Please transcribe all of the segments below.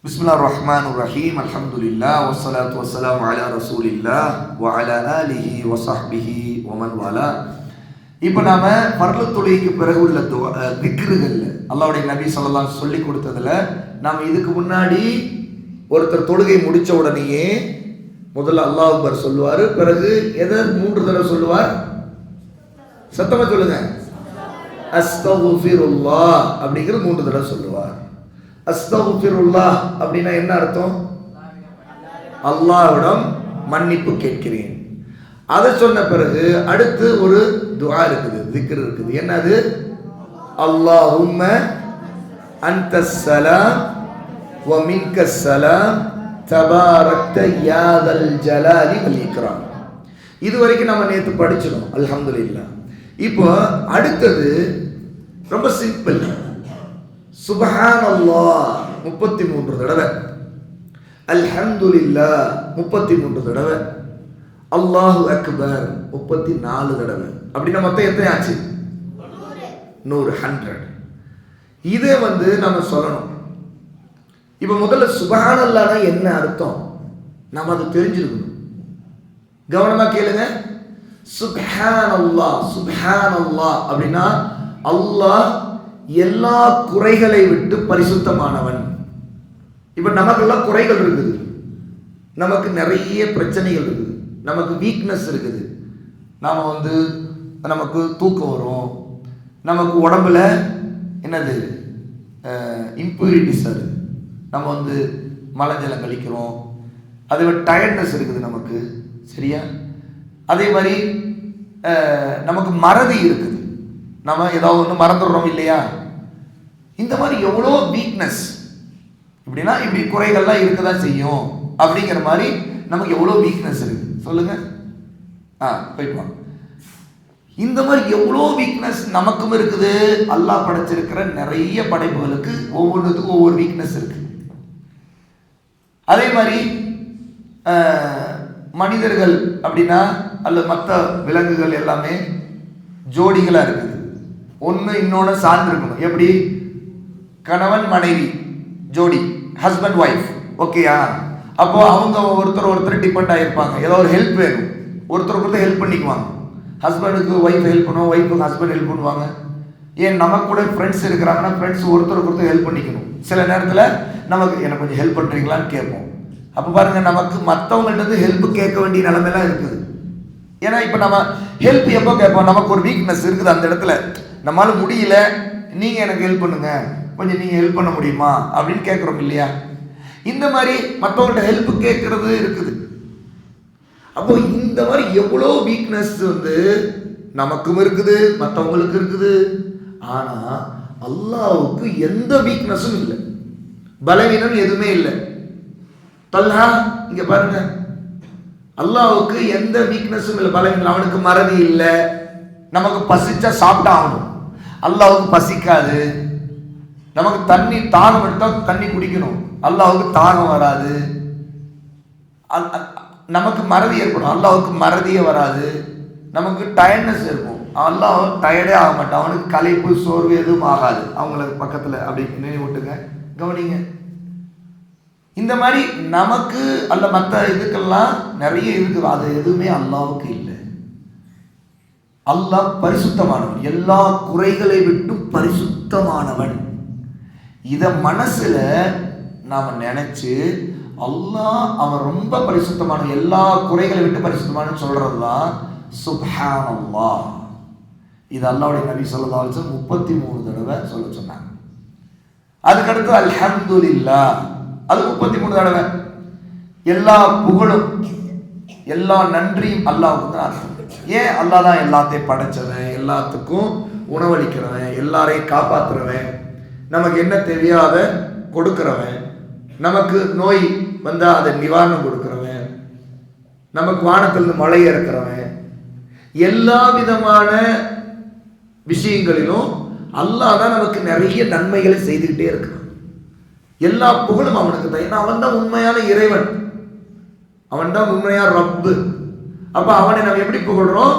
பிஸ்மில்லாஹிர் ரஹ்மானிர் ரஹீம். அல்ஹம்துலில்லாஹ் வஸ்ஸலாத்து வஸ்ஸலாமு அலா ரசூலில்லாஹ் வ அலா ஆலிஹி வ ஸஹ்பிஹி வ மன் வாலா. இப்போ நாம ஃபர்லு தொழுகைக்கு பிறகு உள்ள திக்ருகள்ல அல்லாஹ்வுடைய நபி ஸல்லல்லாஹு அலைஹி சொல்லி கொடுத்ததுல நாம இதுக்கு முன்னாடி ஒருத்தர் தொழுகை முடிச்ச உடனேயே முதல்ல அல்லாஹ் அக்பர் சொல்லுவார். பிறகு எதை 3 தடவை சொல்லுவார்? சத்தமா சொல்லுங்க. அஸ்தக்ஃபிருல்லாஹ் அப்படிங்கிறது 3 தடவை சொல்லுவார். அஸ்தக்ஃபிருல்லாஹ் அப்படின்னா என்ன அர்த்தம்? அல்லாஹ்விடம் மன்னிப்பு கேட்கிறேன். அதை சொன்ன பிறகு அடுத்து ஒரு துஆ இருக்குது, திக்ர் இருக்குது. என்னது? அல்லாஹும்ம அன்தஸ் ஸலாம் வ மின்கஸ் ஸலாம் தபாரக்த யா தல் ஜலாலி வல் இக்ராம். இது வரைக்கும் நம்ம நேற்று படிச்சிடும், அல்ஹம்துலில்லாஹ். இப்போ அடுத்தது ரொம்ப சிம்பிள். சுப்ஹானல்லாஹ் 33 தடவை, அல்ஹம்துலில்லாஹ் 33 தடவை, அல்லாஹு அக்பர் 34 தடவை. அப்படின்னா மொத்தம் எத்தனை ஆச்சு? 100, 100. இதே நம்ம சொல்லணும். இப்போ முதல்ல சுப்ஹானல்லாஹ்னா என்ன அர்த்தம் நம்ம அதை தெரிஞ்சிருக்கணும். கவனமா கேளுங்க. சுப்ஹானல்லாஹ், சுப்ஹானல்லாஹ் அப்படின்னா அல்லாஹ் எல்லா குறைகளை விட்டு பரிசுத்தமானவன். இப்போ நமக்கெல்லாம் குறைகள் இருக்குது, நமக்கு நிறைய பிரச்சனைகள் இருக்குது, நமக்கு வீக்னஸ் இருக்குது. நாம் நமக்கு தூக்கம் வரும், நமக்கு உடம்புல என்னது இம்ப்யூரிட்டிஸ் வருது, நம்ம மலஜலம் கழிக்கிறோம், அதே மாதிரி டயர்ட்னஸ் இருக்குது நமக்கு, சரியா? அதே மாதிரி நமக்கு மறதி இருக்குது, நம்ம ஏதாவது ஒன்று மறந்துடுறோம் இல்லையா? இந்த மாதிரி எவ்வளோ வீக்னஸ், இப்படின்னா இப்படி குறைகள்லாம் இருக்க தான் செய்யும். அப்படிங்கிற மாதிரி நமக்கு எவ்வளோ வீக்னஸ் இருக்கு சொல்லுங்க. போய்ப்பாங்க. இந்த மாதிரி எவ்வளோ வீக்னஸ் நமக்கும் இருக்குது. அல்லாஹ் படைச்சிருக்கிற நிறைய படைப்புகளுக்கு ஒவ்வொன்றுத்துக்கும் ஒவ்வொரு வீக்னஸ் இருக்கு. அதே மாதிரி மனிதர்கள் அப்படின்னா அல்லது மற்ற விலங்குகள் எல்லாமே ஜோடிகளாக இருக்குது, ஒன்று இன்னொன்று சார்ந்திருக்கணும். எப்படி? கணவன் மனைவி ஜோடி, ஹஸ்பண்ட் ஒய்ஃப், ஓகேயா? அப்போ அவங்க ஒருத்தர் டிபெண்ட் ஆகிருப்பாங்க. ஏதோ ஒரு ஹெல்ப் வேணும், ஒருத்தருக்கு ஹெல்ப் பண்ணிக்குவாங்க. ஹஸ்பண்டுக்கு ஒய்ஃப் ஹெல்ப் பண்ணுவோம், ஒய்ஃபுக்கு ஹஸ்பண்ட் ஹெல்ப் பண்ணுவாங்க. ஏன் நமக்கு கூட ஃப்ரெண்ட்ஸ் இருக்கிறாங்கன்னா ஃப்ரெண்ட்ஸ் ஒருத்தருக்கு ஹெல்ப் பண்ணிக்கணும். சில நேரத்தில் எனக்கு கொஞ்சம் ஹெல்ப் பண்ணுறீங்களான்னு கேட்போம். அப்போ பாருங்கள், நமக்கு மற்றவங்கள்ட்ட ஹெல்ப் கேட்க வேண்டிய நிலைமைலாம் இருக்குது. ஏன்னா இப்போ நம்ம ஹெல்ப் எப்போ கேட்போம்? நமக்கு ஒரு வீக்னஸ் இருக்குது அந்த இடத்துல, நம்மளால முடியல, நீங்கள் எனக்கு ஹெல்ப் பண்ணுங்க, கொஞ்சம் நீங்கள் ஹெல்ப் பண்ண முடியுமா அப்படின்னு கேட்குறோம் இல்லையா? இந்த மாதிரி மற்றவங்கள்ட்ட ஹெல்ப் கேட்கறது இருக்குது. அப்போ இந்த மாதிரி எவ்வளோ வீக்னஸ் நமக்கும் இருக்குது, மற்றவங்களுக்கு இருக்குது. ஆனால் அல்லாஹ்வுக்கு எந்த வீக்னஸும் இல்லை, பலவீனம் எதுவுமே இல்லை. தல்ஹா இங்க பாருங்க, அல்லாஹ்வுக்கு எந்த வீக்னஸும் இல்லை, பலவீனம். அவனுக்கு மறதி இல்லை, நமக்கு பசிச்சா சாப்பிட்டா ஆகணும், அல்லாஹ்வுக்கு பசிக்காது. நமக்கு தண்ணி தாகம் எடுத்தால் தண்ணி குடிக்கணும், அல்லாஹ்வுக்கு தாகம் வராது. நமக்கு மறதி ஏற்படும், அல்லாஹ்வுக்கு மறதியே வராது. நமக்கு டயர்ட்னஸ் இருக்கும், அல்லாஹ் டயர்டே ஆக மாட்டான். அவனுக்கு களைப்பு சோர்வு எதுவும் ஆகாது. அவங்களுக்கு பக்கத்தில் அப்படி நினைவு விட்டுங்க, கவனிங்க. இந்த மாதிரி நமக்கு அல்ல மற்ற இதுக்கெல்லாம் நிறைய இருக்குது, அது எதுவுமே அல்லாஹ்வுக்கு இல்லை. அல்லாஹ் பரிசுத்தமானவன், எல்லா குறைகளை விட்டு பரிசுத்தமானவன். இதை மனசுல நாம நினைச்சு அல்லாஹ் அவன் ரொம்ப பரிசுத்தமான, எல்லா குறைகளை விட்டு பரிசுத்தமான சொல்றதுதான் சுப்ஹானல்லாஹ். இது அல்லாஹ்வுடைய நபி ஸல்லல்லாஹு அலைஹி வஸல்லம் 33 தடவை சொல்ல சொன்னாங்க. அதுக்கடுத்து அல்ஹம்துலில்லாஹ், அது 33 தடவை. எல்லா புகழும் எல்லா நன்றியும் அல்லாஹ்வுக்கு தான் அர்த்தம். ஏன்? அல்லாஹ் தான் எல்லாத்தையும் படைச்சவன், எல்லாத்துக்கும் உணவளிக்கிறவன், எல்லாரையும் காப்பாற்றுறவன், நமக்கு என்ன தெரியாத கொடுக்கிறவன், நமக்கு நோய் வந்தால் அதை நிவாரணம் கொடுக்கிறவன், நமக்கு வானத்திலிருந்து மழை இறக்கிறவன், எல்லா விதமான விஷயங்களிலும் அல்லாஹ் தான் நமக்கு நிறைய நன்மைகளை செய்துக்கிட்டே இருக்கிறான். எல்லா புகழும் அவனுக்கு தான். ஏன்னா அவன் தான் உண்மையான இறைவன், அவன் தான் உண்மையான ரப்பு. அப்ப அவனை நம்ம எப்படி புகழ்றோம்?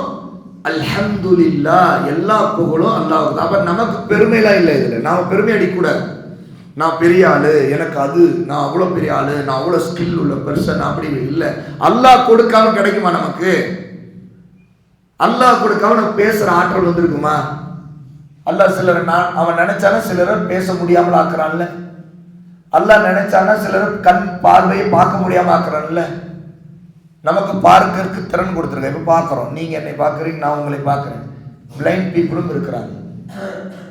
அல்ஹம்துலில்லாஹ், எல்லா புகழும் அல்லாஹ்வுக்கு தான். அப்ப நமக்கு பெருமைலாம் இல்லை, இதுல நாம பெருமை அடிக்கக்கூடாது. நான் பெரிய ஆளு, எனக்கு அது, நான் அவ்வளோ பெரிய ஆளு, நான் அவ்வளோ ஸ்கில் உள்ள பெர்சன் அப்படி இல்லை. அல்லாஹ் கொடுக்காம கிடைக்குமா நமக்கு? அல்லாஹ் கொடுக்காம நம்ம பேசுற ஆற்றல் வந்துருக்குமா? அல்லாஹ் சிலர் அவன் நினைச்சானா சிலரை பேச முடியாமல் ஆக்குறான்ல. அல்லாஹ் நினைச்சானா சிலர் கண் பார்வையை பார்க்க முடியாம ஆக்குறான்ல. நமக்கு பார்க்கறதுக்கு திறன் கொடுத்துருக்க. இப்போ பார்க்குறோம், நீங்க என்னை பார்க்குறீங்க, நான் உங்களை பார்க்குறேன். பிளைண்ட் பீப்புளும் இருக்கிறாங்க.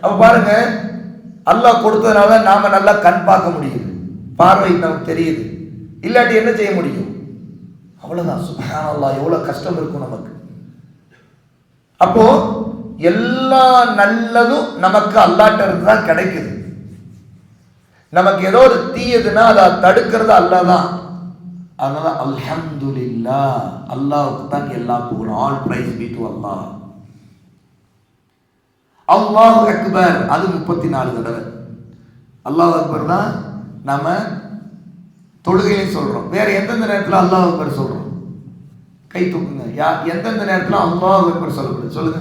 அப்ப பாருங்க, அல்லாஹ் கொடுத்ததுனால நாம நல்லா கண் பார்க்க முடியுது, பார்வை நமக்கு தெரியுது. இல்லாட்டி என்ன செய்ய முடியும்? அவ்வளவுதான். சுப்ஹானல்லாஹ், எவ்வளவு கஷ்டம் இருக்கும் நமக்கு. அப்போ எல்லா நல்லதும் நமக்கு அல்லாஹ்ட்ட இருந்து தான் கிடைக்குது. நமக்கு ஏதோ ஒரு தீயதுன்னா அதை தடுக்கிறது அல்லாஹ் தான். அதனால அல்ஹம்துலில்லாஹ், அல்லாஹ்வுக்கு தான் எல்லா புகழும். ஆல் பிரைஸ் பீ டு அல்லாஹ். அல்லாஹு அக்பர், அது 34 தடவை. அல்லாஹ் அக்பர் தான் நாம தொழுகையிலையும் சொல்றோம். வேற எந்தெந்த நேரத்தில் அல்லாஹ் அக்பர் சொல்றோம்? கை தூக்குங்க. எந்தெந்த நேரத்தில் அல்லாஹ் அக்பர் சொல்லப்படுது சொல்லுங்க.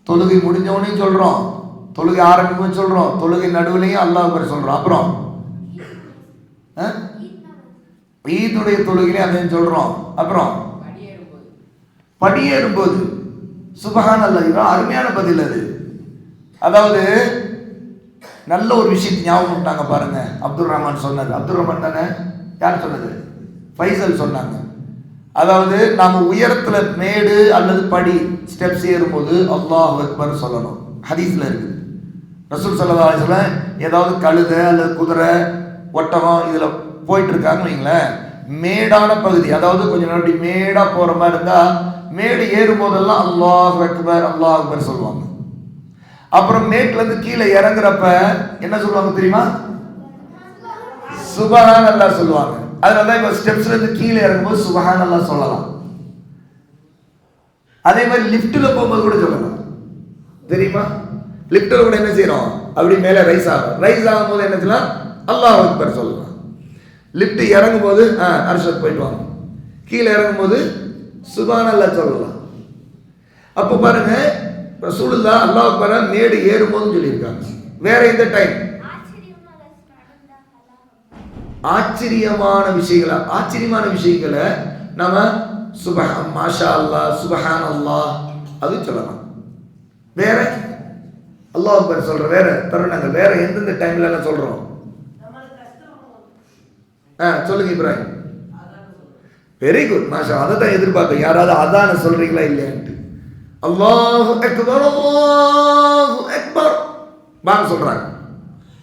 தொழுகை முடிஞ்சவனே சொல்றோம், தொழுகை ஆரம்பிக்கும் சொல்றோம், தொழுகை நடுவுலையும் அல்லாஹ் அக்பர் சொல்றோம். அப்புறம் ஈதுடைய தொழுகையிலே அதையும் சொல்றோம். அப்புறம் படியேறும்போது சுப்ஹானல்லாஹ். இதுதான் அருமையான பதில். அது அதாவது நல்ல ஒரு விஷயத்தை ஞாபகம் பண்ணிட்டாங்க பாருங்க. அப்துல் ரஹ்மான் சொன்னது. அப்துல் ரஹ்மான் தானே? யார் சொன்னது? ஃபைசல் சொன்னாங்க. அதாவது நாம உயரத்துல மேடு அல்லது படி ஸ்டெப்ஸ் ஏறும்போது அல்லாஹ் அக்பர் சொல்லணும். ஹதீஸ்ல இருக்குது. ரசூல் ஸல்லல்லாஹு அலைஹி வஸல்லம் ஏதாவது கழுதை அல்லது குதிரை ஒட்டகம் இதுல போயிட்டு இருக்காங்க வைங்களேன், மேடான பகுதி, அதாவது கொஞ்சம் அப்படி மேடா போற மாதிரி இருந்தா மேடு ஏறும் போதெல்லாம் அல்லாஹ் அக்பர் அல்லாஹ் அக்பர் சொல்லுவாங்க. அப்புறம் மேட்ல இருந்து கீழே இறங்குறப்ப என்ன சொல்லுவாங்க தெரியுமா? சுப்ஹானல்லாஹ் சொல்லுவாங்க. அதனால இப்ப ஸ்டெப்ஸ்ல இருந்து கீழே இறங்கும்போது சுப்ஹானல்லாஹ் சொல்லலாம். அதே மாதிரி லிஃப்ட்ல போகும்போது கூட சொல்லலாம். தெரியுமா? லிஃப்ட்ல கூட என்ன செய்யறோம்? அப்படி மேலே ரைஸ் ஆகும். ரைஸ் ஆகும்போது என்ன செய்யலாம்? அல்லாஹ் அக்பர் சொல்லலாம். லிஃப்ட் இறங்கும் போது அர்ஷத் போயிட்டு வாங்க, கீழே இறங்கும் போது சுப்ஹானல்லாஹ் சொல்லலாம். அப்போ பாருங்க, ரசூலுல்லாஹ் அல்லாஹ் அக்பர் மேடு ஏறும்போது சொல்லியிருக்காங்க. வேற எந்த டைம்? ஆச்சரியமான விஷயங்களை நம்ம மாஷா அல்லாஹ், சுப்ஹானல்லாஹ் அது சொல்லலாம். வேற அல்லாஹ் அக்பர் சொல்ற வேற தருணங்கள் வேற எந்தெந்த டைம்ல எல்லாம் சொல்றோம்? சொல்லுங்க இப்ராஹிம். வெரி குட், மாஷா. அதை தான் எதிர்பார்த்தேன். யாராவது அதான சொல்றீங்களா இல்லையான்ட்டு. அல்லாஹு அக்பர் அல்லாஹு அக்பர் பாங்க சொல்றாங்க.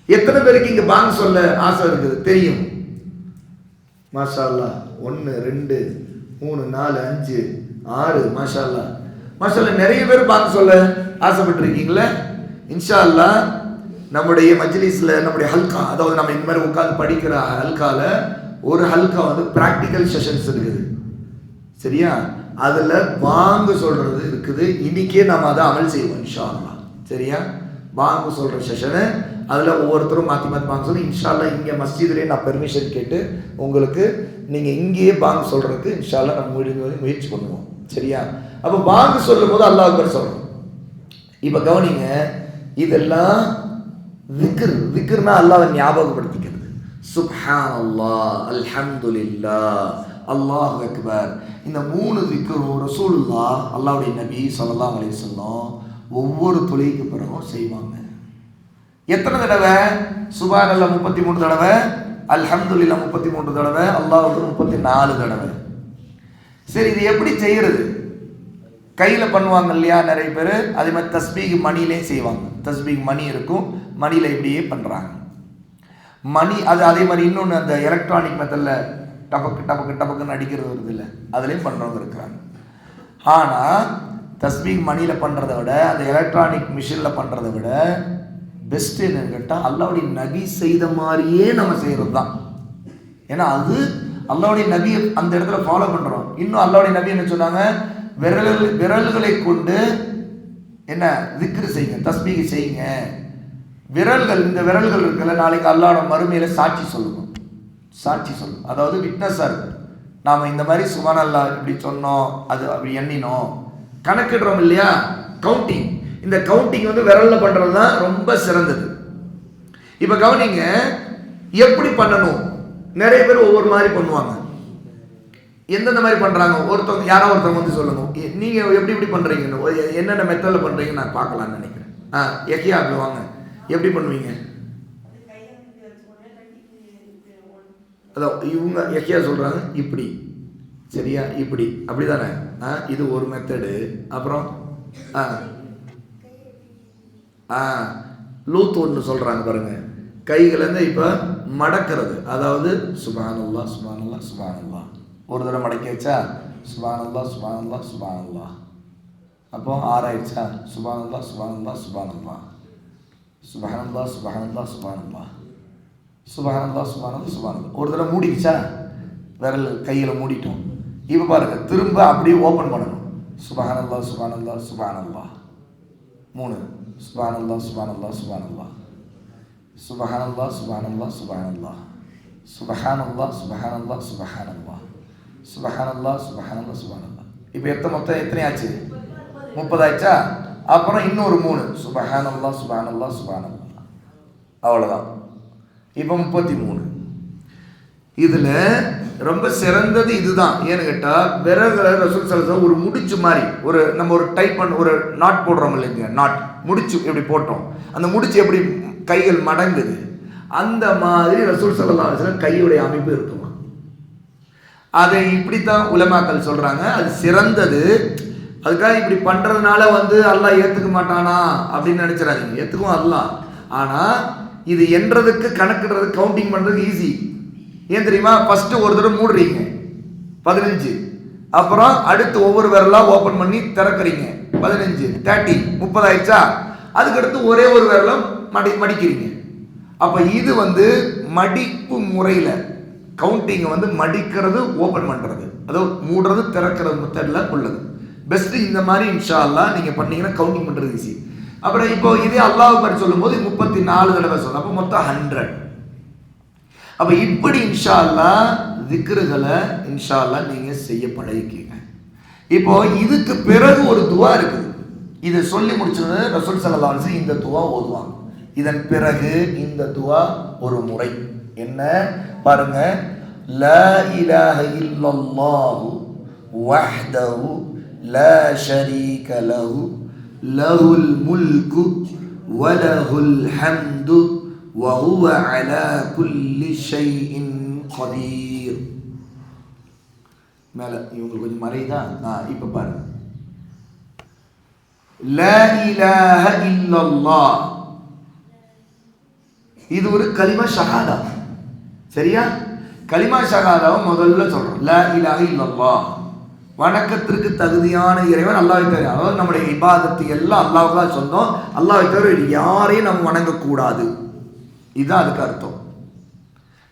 எத்தனை பேருக்கு இங்க பாங்க சொல்ல ஆசை இருக்குது தெரியும்? மாஷா அல்லாஹ். 1 2 3 4 5 6 மாஷா அல்லாஹ். மாஷா அல்லாஹ். நிறைய பேர் பாங்க சொல்ல ஆசைப்பட்டிருக்கீங்களே. இன்ஷா அல்லாஹ் நம்முடைய மஜ்லிஸ்ல நம்முடைய ஹல்கா, அதாவது நம்ம இந்த மாதிரி உட்கார்ந்து படிக்கிற ஹல்கால ஒரு ஹல்கா வந்து பிராக்டிக்கல் செஷன்ஸ் இருக்குது. சரியா? அதுல பாங்கு சொல்றது இருக்குது. இன்னைக்கே நம்ம அதை அமல் செய்வோம் இன்ஷா அல்லாஹ். சரியா? பாங்கு சொல்ற செஷனு அதுல ஒவ்வொருத்தரும் மாத்தி மாத்தி பாங்க சொல்லி இன்ஷா அல்லாஹ் இங்க மஸ்ஜித்லயே நான் பெர்மிஷன் கேட்டு உங்களுக்கு நீங்க இங்கேயே பாங்கு சொல்றதுக்கு இன்ஷா அல்லாஹ் நம்ம முயற்சி பண்ணுவோம். சரியா? அப்ப பாங்கு சொல்லும் போது அல்லாஹ் அக்பர் சொல்றோம். இப்ப கவனிங்க, இதெல்லாம் விக்ர்னா அல்லாஹ்வை ஞாபகப்படுத்திக்கிறது. சுப்ஹானல்லாஹ், அல்ஹம்துலில்லாஹ், அல்லாஹ் அக்பர். இந்த 3 விக்ரும் ரசூலுல்லாஹ் அல்லாஹ்வுடைய நபி ஸல்லல்லாஹு அலைஹி வஸல்லம் ஒவ்வொரு தொழுகைக்கு பிறகும் செய்வாங்க. எத்தனை தடவை? சுப்ஹானல்லாஹ் 33 தடவை, அல்ஹம்துலில்லாஹ் 33 தடவை, அல்லாஹ் அக்பர் 34 தடவை. சரி, இது எப்படி செய்யறது? கையில் பண்ணுவாங்க இல்லையா நிறைய பேர். அதே மாதிரி தஸ்பீக் மணிலே செய்வாங்க. தஸ்பீக் மணி இருக்கும், மணியில் இப்படியே பண்ணுறாங்க. மணி அது அதே மாதிரி இன்னொன்று அந்த எலக்ட்ரானிக் மெத்தடில் டபக்கு டபக்கு டபக்குன்னு அடிக்கிறது வருது இல்லை, அதுலேயும் பண்ணுறவங்க இருக்கிறாங்க. ஆனால் தஸ்பீக் மணியில் பண்ணுறத விட அந்த எலக்ட்ரானிக் மிஷினில் பண்ணுறத விட பெஸ்ட் என்னன்னு கேட்டால் அல்லாஹ்வுடைய நபி செய்த மாதிரியே நம்ம செய்கிறது தான். ஏன்னா அது அல்லாஹ்வுடைய நபி அந்த இடத்துல ஃபாலோ பண்ணுறோம். இன்னும் அல்லாஹ்வுடைய நபி என்ன சொன்னாங்க? விரல்களை கொண்டு என்ன திக்ர் செய்யுங்க, தஸ்பீக் செய்யுங்க. விரல்கள், இந்த விரல்கள் இருக்குல்ல, நாளைக்கு அல்லாஹ்வுடைய மறுமையில சாட்சி சொல்லுவோம். சாட்சி சொல்லும், அதாவது விட்னஸாக இருக்கும். நாம் இந்த மாதிரி சுப்ஹானல்லாஹ் இப்படி சொன்னோம், அது அப்படி எண்ணினோம், கணக்கிடுறோம் இல்லையா, கவுண்டிங். இந்த கவுண்டிங் வந்து விரல்ல பண்றது தான் ரொம்ப சிறந்தது. இப்ப கவனிங்க, எப்படி பண்ணணும்? நிறைய பேர் ஒவ்வொரு மாதிரி பண்ணுவாங்க. எந்தெந்த மாதிரி பண்றாங்க? ஒருத்தவங்க யாரோ ஒருத்தவங்க வந்து சொல்லணும், நீங்க எப்படி எப்படி பண்றீங்கன்னு, என்னென்ன மெத்தட்ல பண்றீங்கன்னு நான் பார்க்கலாம்னு நினைக்கிறேன். எக்கியா அப்படி வாங்க, எப்படி பண்ணுவீங்க? அதான் இவங்க எக்கியா சொல்றாங்க இப்படி, சரியா? இப்படி அப்படிதானே? இது ஒரு மெத்தடு. அப்புறம் லூத் ஒன்று சொல்றாங்க பாருங்க, கைகளை இப்ப மடக்கிறது. அதாவது சுப்ஹானல்லாஹ் சுப்ஹானல்லாஹ் சுப்ஹானல்லாஹ் ஒரு தடவை மடக்கி வச்சா சுப்ஹானல்லாஹ் சுப்ஹானல்லாஹ் சுப்ஹானல்லாஹ். அப்போ 6 ஆயிடுச்சா? சுப்ஹானல்லாஹ் சுப்ஹானல்லாஹ் சுப்ஹானல்லாஹ் சுப்ஹானல்லாஹ் சுப்ஹானல்லாஹ் சுப்ஹானல்லாஹ் சுப்ஹானல்லாஹ் சுப்ஹானல்லாஹ் சுப்ஹானல்லாஹ். ஒரு தடவை மூடிடுச்சா? விரல் கையில மூடிட்டோம். இப்போ பாருங்க, திரும்ப அப்படியே ஓப்பன் பண்ணணும். சுப்ஹானல்லாஹ் சுப்ஹானல்லாஹ் சுப்ஹானல்லாஹ் 3. சுப்ஹானல்லாஹ் சுப்ஹானல்லாஹ் சுப்ஹானல்லாஹ் சுப்ஹானல்லாஹ் சுப்ஹானல்லாஹ் சுப்ஹானல்லாஹ் சுப்ஹானல்லாஹ் சுப்ஹானல்லாஹ் சுப்ஹானல்லாஹ் சுப்ஹானல்லாஹ் சுப்ஹானல்லாஹ் சுப்ஹானல்லாஹ். இப்போ மொத்தம் எத்தனை ஆச்சு? 30 ஆயிடுச்சா? அப்புறம் இன்னொரு 3 சுப்ஹானல்லாஹ் சுப்ஹானல்லாஹ் சுப்ஹானல்லாஹ். அவ்வளோதான். இப்போ 33. இதுல ரொம்ப சிறந்தது இதுதான். ஏன்னு கேட்டா, விரல்களை ரசூல் ஸல்லல்லாஹு அலைஹி வஸல்லம் ஒரு முடிச்சு மாதிரி, நம்ம ஒரு டைப் பண்ண ஒரு நாட் போடுறோம் இல்லைங்க, நாட் முடிச்சு எப்படி போட்டோம், அந்த முடிச்சு எப்படி கைகள் மடங்குது, அந்த மாதிரி ரசூல் ஸல்லல்லாஹு அலைஹி வஸல்லம் கையுடைய அமைப்பு இருக்குமா. அதை இப்படித்தான் உலமாக்கள் சொல்றாங்க, அது சிறந்தது. அதுக்காக இப்படி பண்றதுனால வந்து அல்லாஹ் ஏத்துக்க மாட்டானா அப்படின்னு நினைச்சிடாதீங்க, ஏத்துக்கும் அல்லாஹ். ஆனா இது என்றதுக்கு கணக்குறது, கவுண்டிங் பண்றதுக்கு ஈஸி. ஏன் தெரியுமா? ஃபர்ஸ்ட் ஒரு தடவை மூடுறீங்க 15, அப்புறம் அடுத்து ஒவ்வொரு விரலா ஓபன் பண்ணி திறக்கிறீங்க 15, 30, 30 ஆயிடுச்சா? அதுக்கடுத்து ஒரே ஒரு விரலம் மடிக்கிறீங்க. அப்ப இது வந்து மடிப்பு முறையில கவுண்டிங் வந்து மடிக்கிறது, ஓபன் பண்றது, அதாவது மூடுறது திறக்கிறது மெத்தட்ல உள்ளது. பெஸ்ட் இந்த மாதிரி இன்ஷா அல்லாஹ் நீங்க பண்ணீங்கன்னா கவுண்டிங் பண்றது ஈஸி. அப்புறம் இப்போ இதே அல்லாஹ் பற்றி சொல்லும் போது 34 தடவை சொல்லணும். அப்போ மொத்தம் 100. அப்ப இப்படி இன்ஷா அல்லாஹ் திக்ருகளை இன்ஷா அல்லாஹ் நீங்க செய்ய பழகிக்கீங்க. இப்போ இதுக்கு பிறகு ஒரு துவா இருக்குது. இதை சொல்லி முடிச்சது ரசூல் ஸல்லல்லாஹு அலைஹி வஸல்லம் இந்த துவா ஓதுவாங்க. இதன் பிறகு இந்த துவா ஒரு முறை என்ன பாருங்க. லா இலாஹ இல்லல்லாஹு வஹ்தஹு லா ஷரீக லஹு லஹுல் முல்கு வ லஹுல் ஹம்து وهو على كل شيء قدير. மேல இவங்களுக்கு கொஞ்சம் மறைதா? இப்ப பாருங்க. லா இலாஹ இல்லல்லாஹ், இது ஒரு கலிமா ஷஹாதா. சரியா? கலிமா ஷஹாதாவை முதல்ல சொல்றோம். லா இலாஹ இல்லல்லாஹ், வணக்கத்திற்கு தகுதியான இறைவன் அல்லாஹ்வை தவிர. அதாவது நம்முடைய இபாதத்து எல்லாம் அல்லாஹ்வுக்கு தான் சொந்தம். அல்லாஹ்வை தவிர யாரையும் நம்ம வணங்கக்கூடாது. இதுதான் அதுக்கு அர்த்தம்.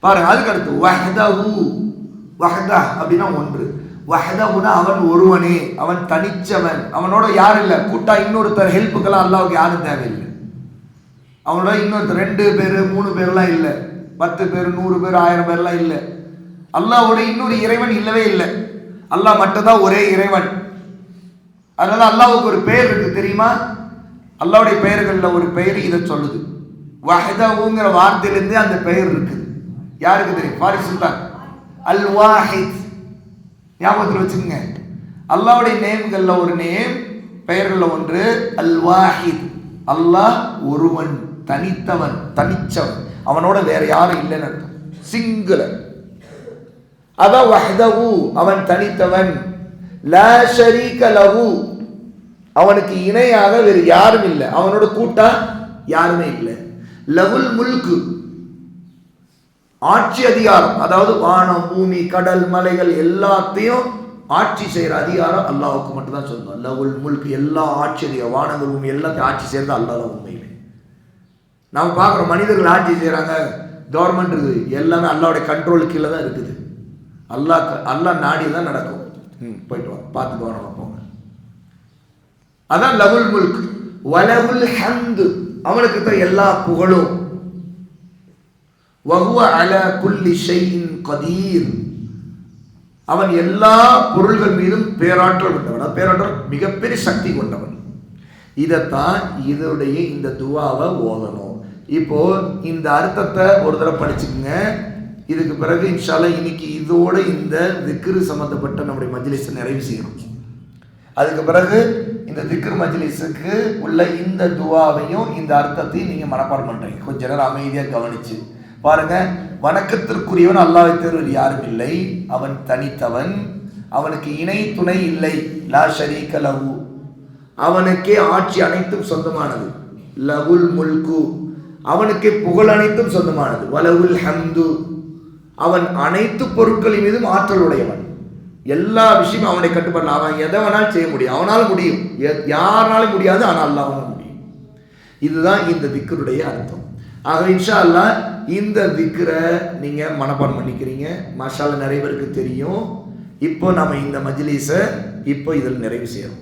பாருங்க, அதுக்கு அடுத்து வஹ்தஹு. வஹ்தா அப்படின்னா ஒன்று. வஹ்தஹுனா அவன் ஒருவனே, அவன் தனிச்சவன், அவனோட யாரும் இல்லை. கூட்டா இன்னொருத்தர் ஹெல்ப்புக்கெல்லாம் அல்லாஹ்வுக்கு யாரும் தேவையில்லை. அவனோட இன்னொருத்தர் 2 பேர் 3 பேர்லாம் இல்லை, 10 பேர் 100 பேர் 1000 பேர்லாம் இல்லை. அல்லாஹ்வோட இன்னொரு இறைவன் இல்லவே இல்லை. அல்லாஹ் மட்டும்தான் ஒரே இறைவன். அதனால அல்லாஹ்வுக்கு ஒரு பெயர் இருக்கு தெரியுமா? அல்லாஹ்வுடைய பெயர்கள்ல ஒரு பெயர் இதை சொல்லுது. வஹ்தஹுங்கிற வார்த்தையிலிருந்தே அந்த பெயர் இருக்குது. யாருக்கு தெரியும்? ஃபாரிஸ் சுல்தான் அல் வாஹித். ஞாபகத்தில் வச்சுக்கோங்க. அல்லாஹ்வுடைய நேம்கள்ல ஒரு நேம், பெயர்கள்ல ஒன்று அல் வாஹித். அல்லாஹ் ஒருவன், தனித்தவன், தனிச்சவன், அவனோட வேற யாரும் இல்லைன்னு அர்த்தம். சிங்குலர். அதான் வஹ்தஹு, அவன் தனித்தவன். லா ஷரீக லஹு, அவனுக்கு இணையாக வேறு யாரும் இல்லை, அவனோட கூட்டா யாருமே இல்லை. லஹுல் முல்கு, ஆட்சி அதிகாரம், அதாவது வானம் பூமி கடல் மலைகள் எல்லாத்தையும் ஆட்சி செய்யற அதிகாரம் அல்லாஹ்வுக்கு மட்டும் தான் சொந்தம். லஹுல் முல்கு, எல்லா ஆட்சி அதிகாரம், வானங்கள் பூமி எல்லாத்தையும் ஆட்சி செய்யறது அல்லாஹ் தான். உண்மையிலே நாம் பார்க்குறோம், மனிதர்கள் ஆட்சி செய்யறாங்க, கவர்மெண்ட் இருக்குது, எல்லாமே அல்லாஹ்வுடைய கண்ட்ரோல் கீழே தான் இருக்குது. அல்லாஹ் நாடி தான் நடக்கும். போயிட்டு வாங்க, பார்த்து கவனமா போங்க. அதான் லஹுல் முல்க். வலஹுல் ஹம்து, அவனுக்கு தான் எல்லா புகழும். வஹுவ அலா குல்லி ஷைஇன் கதீர், அவன் எல்லா பொருள்கள் மீதும் பேராற்றல் கொண்டவன். பேராற்றல் மிகப்பெரிய சக்தி கொண்டவன். இதைத்தான் இதோடைய இந்த துவாவை ஓதணும். இப்போ இந்த அர்த்தத்தை ஒரு தடவை படிச்சுக்கோங்க. இதுக்கு பிறகு இன்ஷா அல்லாஹ் இன்னைக்கு இதோட இந்த திக்ரு சம்பந்தப்பட்ட நம்முடைய மஜ்லிஸை நிறைவு செய்யணும். அதுக்கு பிறகு இந்த திக்ர் மஜ்லிஸுக்கு உள்ள இந்த துவாவையும் இந்த அர்த்தத்தையும் நீங்க மனப்பாடம் பண்றீங்க. கொஞ்ச நேரம் அமைதியாக கவனிச்சு பாருங்க. வணக்கத்திற்குரியவன் அல்லாஹ்வை தவிர யாரும் இல்லை, அவன் தனித்தவன், அவனுக்கு இணை துணை இல்லை, லா ஷரீக லஹு, அவனுக்கே ஆட்சி அனைத்தும் சொந்தமானது, லகுல் முல்கு, அவனுக்கே புகழ் அனைத்தும் சொந்தமானது, வலகுல் ஹம்து, அவன் அனைத்து பொருட்களின் மீதும் ஆற்றல் உடையவன், எல்லா விஷயமும் அவனை கட்டுப்படலாம், அவன் எதை வேணாலும் செய்ய முடியும், அவனால் முடியும், யாராலும் முடியாது, ஆனால் அல்லாஹ்வால் முடியும். இதுதான் இந்த திக்ருடைய அர்த்தம். ஆக இன்ஷா அல்லாஹ் இந்த திக்ரை நீங்க மனப்பாடம் பண்ணிக்கிறீங்க. மாஷா அல்லாஹ் நிறைய பேருக்கு தெரியும். இப்போ நம்ம இந்த மஜ்லிஸை இப்போ இதில் நிறைவு செய்யறோம்.